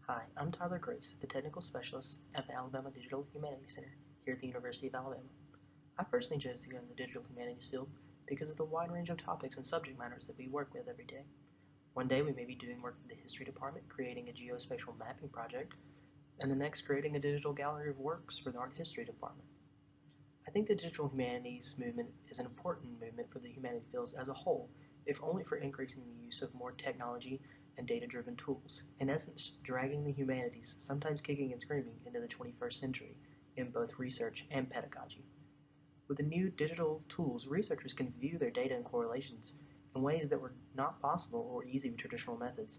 Hi, I'm Tyler Grace, the Technical Specialist at the Alabama Digital Humanities Center here at the University of Alabama. I personally chose to go in the digital humanities field because of the wide range of topics and subject matters that we work with every day. One day we may be doing work in the history department, creating a geospatial mapping project, and the next creating a digital gallery of works for the art history department. I think the digital humanities movement is an important movement for the humanities fields as a whole, if only for increasing the use of more technology and data-driven tools, in essence, dragging the humanities, sometimes kicking and screaming, into the 21st century in both research and pedagogy. With the new digital tools, researchers can view their data and correlations in ways that were not possible or easy with traditional methods,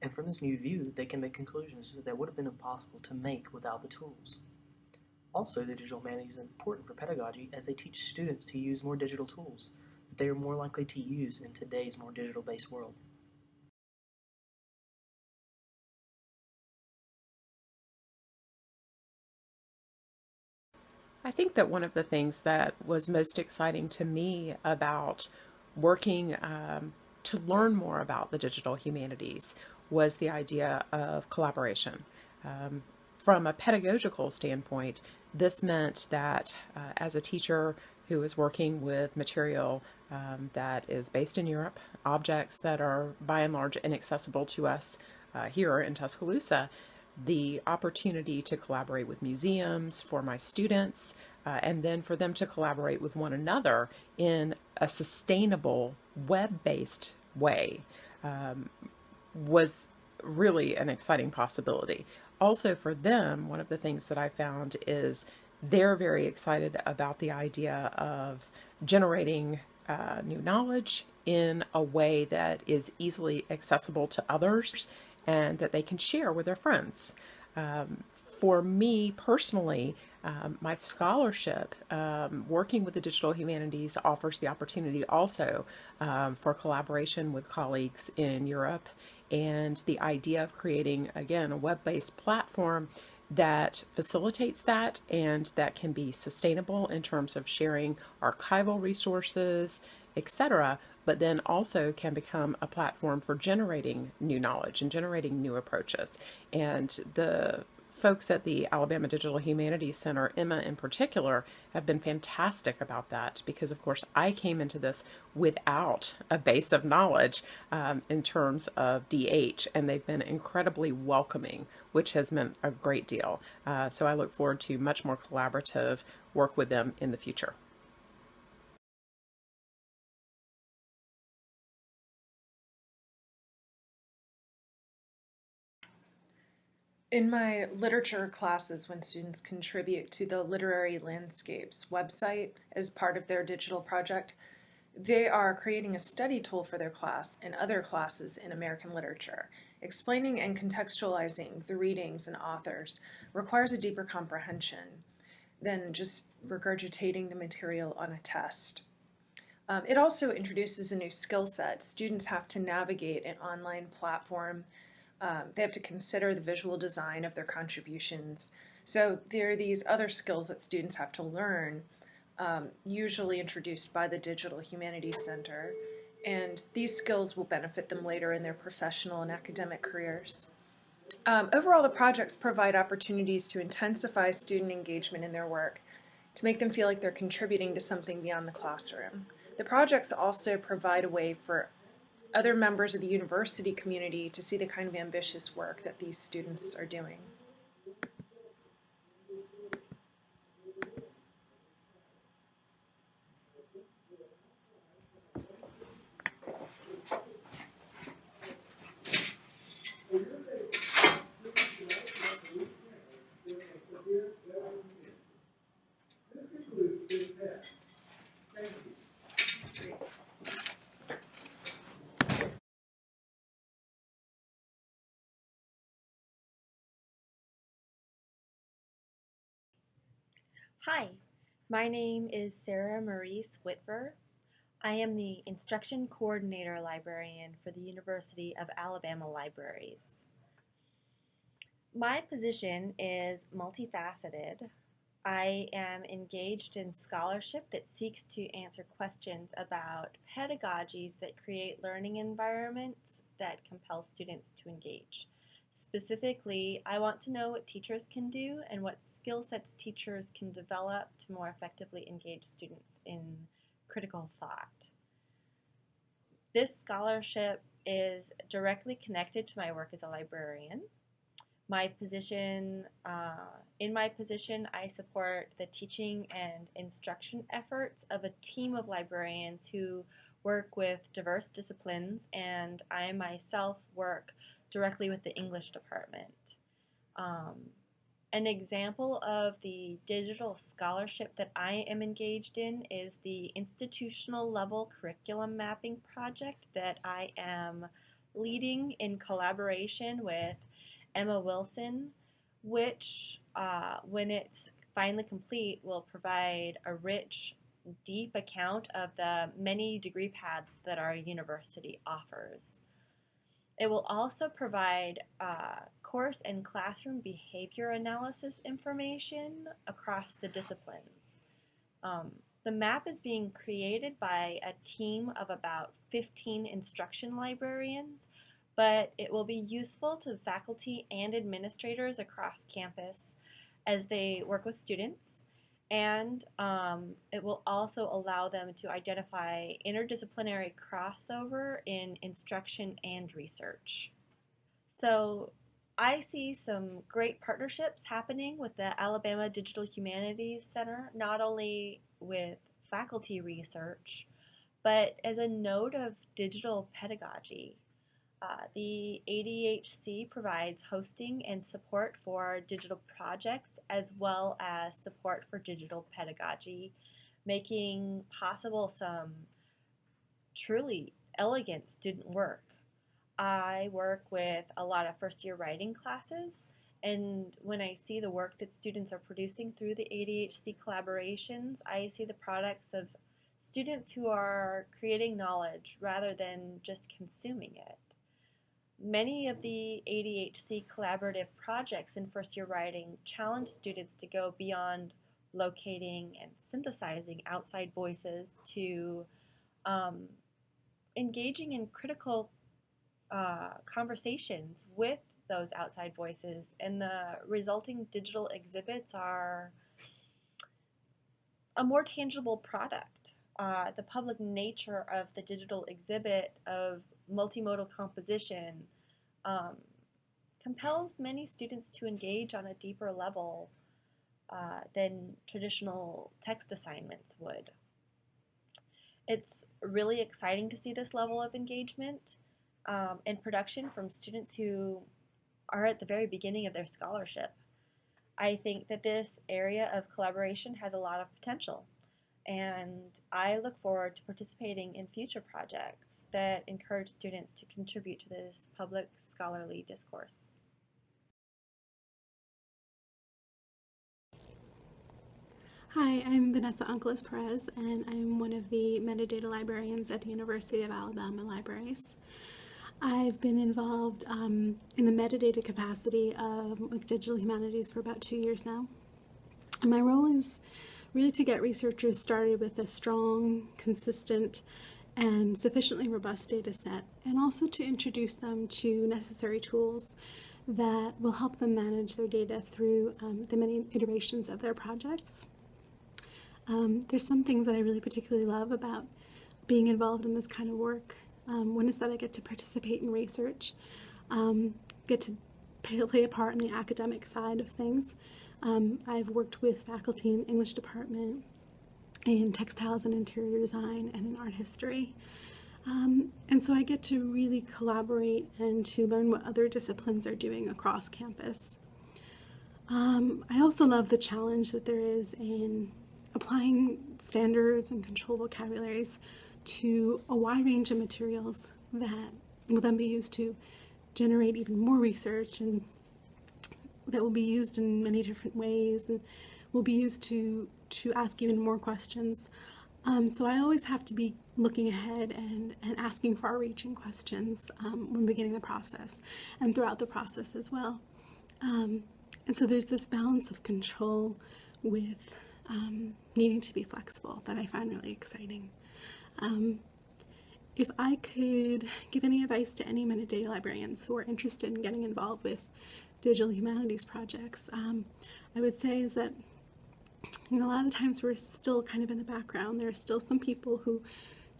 and from this new view, they can make conclusions that would have been impossible to make without the tools. Also, the digital humanities is important for pedagogy as they teach students to use more digital tools that they are more likely to use in today's more digital-based world. I think that one of the things that was most exciting to me about working to learn more about the digital humanities was the idea of collaboration. Um, from a pedagogical standpoint, this meant that as a teacher who is working with material that is based in Europe, objects that are by and large inaccessible to us here in Tuscaloosa, the opportunity to collaborate with museums for my students, and then for them to collaborate with one another in a sustainable web-based way was really an exciting possibility. Also, for them, one of the things that I found is they're very excited about the idea of generating new knowledge in a way that is easily accessible to others and that they can share with their friends. For me personally, my scholarship, working with the digital humanities, offers the opportunity also for collaboration with colleagues in Europe, and the idea of creating, again, a web-based platform that facilitates that and that can be sustainable in terms of sharing archival resources, etc., but then also can become a platform for generating new knowledge and generating new approaches. And the folks at the Alabama Digital Humanities Center, Emma in particular, have been fantastic about that because, of course, I came into this without a base of knowledge in terms of DH, and they've been incredibly welcoming, which has meant a great deal. So I look forward to much more collaborative work with them in the future. In my literature classes, when students contribute to the Literary Landscapes website as part of their digital project, they are creating a study tool for their class and other classes in American literature. Explaining and contextualizing the readings and authors requires a deeper comprehension than just regurgitating the material on a test. It also introduces a new skill set. Students have to navigate an online platform. They have to consider the visual design of their contributions. So there are these other skills that students have to learn, usually introduced by the Digital Humanities Center, and these skills will benefit them later in their professional and academic careers. Overall, the projects provide opportunities to intensify student engagement in their work, to make them feel like they're contributing to something beyond the classroom. The projects also provide a way for other members of the university community to see the kind of ambitious work that these students are doing. Hi, my name is Sarah Maurice Whitver. I am the Instruction Coordinator Librarian for the University of Alabama Libraries. My position is multifaceted. I am engaged in scholarship that seeks to answer questions about pedagogies that create learning environments that compel students to engage. Specifically, I want to know what teachers can do and what skill sets teachers can develop to more effectively engage students in critical thought. This scholarship is directly connected to my work as a librarian. In my position, I support the teaching and instruction efforts of a team of librarians who work with diverse disciplines, and I myself work directly with the English department. An example of the digital scholarship that I am engaged in is the institutional level curriculum mapping project that I am leading in collaboration with Emma Wilson, which, when it's finally complete, will provide a rich, deep account of the many degree paths that our university offers. It will also provide course and classroom behavior analysis information across the disciplines. The map is being created by a team of about 15 instruction librarians, but it will be useful to faculty and administrators across campus as they work with students, and it will also allow them to identify interdisciplinary crossover in instruction and research. So I see some great partnerships happening with the Alabama Digital Humanities Center, not only with faculty research, but as a node of digital pedagogy. The ADHC provides hosting and support for digital projects as well as support for digital pedagogy, making possible some truly elegant student work. I work with a lot of first year writing classes, and when I see the work that students are producing through the ADHC collaborations, I see the products of students who are creating knowledge rather than just consuming it. Many of the ADHC collaborative projects in first year writing challenge students to go beyond locating and synthesizing outside voices to engaging in critical conversations with those outside voices, and the resulting digital exhibits are a more tangible product. The public nature of the digital exhibit of multimodal composition compels many students to engage on a deeper level than traditional text assignments would. It's really exciting to see this level of engagement and production from students who are at the very beginning of their scholarship. I think that this area of collaboration has a lot of potential, and I look forward to participating in future projects that encourage students to contribute to this public scholarly discourse. Hi, I'm Vanessa Uncles Perez, and I'm one of the metadata librarians at the University of Alabama Libraries. I've been involved in the metadata capacity with digital humanities for about 2 years now. And my role is really to get researchers started with a strong, consistent, and sufficiently robust data set, and also to introduce them to necessary tools that will help them manage their data through the many iterations of their projects. There's some things that I really particularly love about being involved in this kind of work. One is that I get to participate in research, get to play a part in the academic side of things. I've worked with faculty in the English department, in textiles and interior design, and in art history. And so I get to really collaborate and to learn what other disciplines are doing across campus. I also love the challenge that there is in applying standards and control vocabularies to a wide range of materials that will then be used to generate even more research, and that will be used in many different ways and will be used to ask even more questions. So I always have to be looking ahead and asking far-reaching questions when beginning the process and throughout the process as well. And so there's this balance of control with needing to be flexible that I find really exciting. if I could give any advice to any metadata librarians who are interested in getting involved with digital humanities projects, I would say is that, a lot of the times we're still kind of in the background. There are still some people who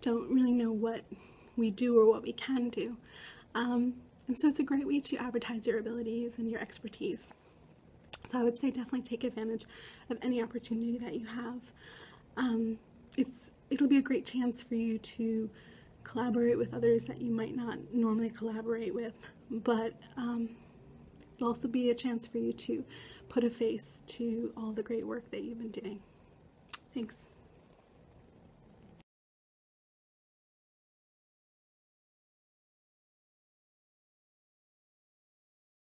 don't really know what we do or what we can do. And so it's a great way to advertise your abilities and your expertise. So I would say definitely take advantage of any opportunity that you have. It'll be a great chance for you to collaborate with others that you might not normally collaborate with, but it'll also be a chance for you to put a face to all the great work that you've been doing. Thanks.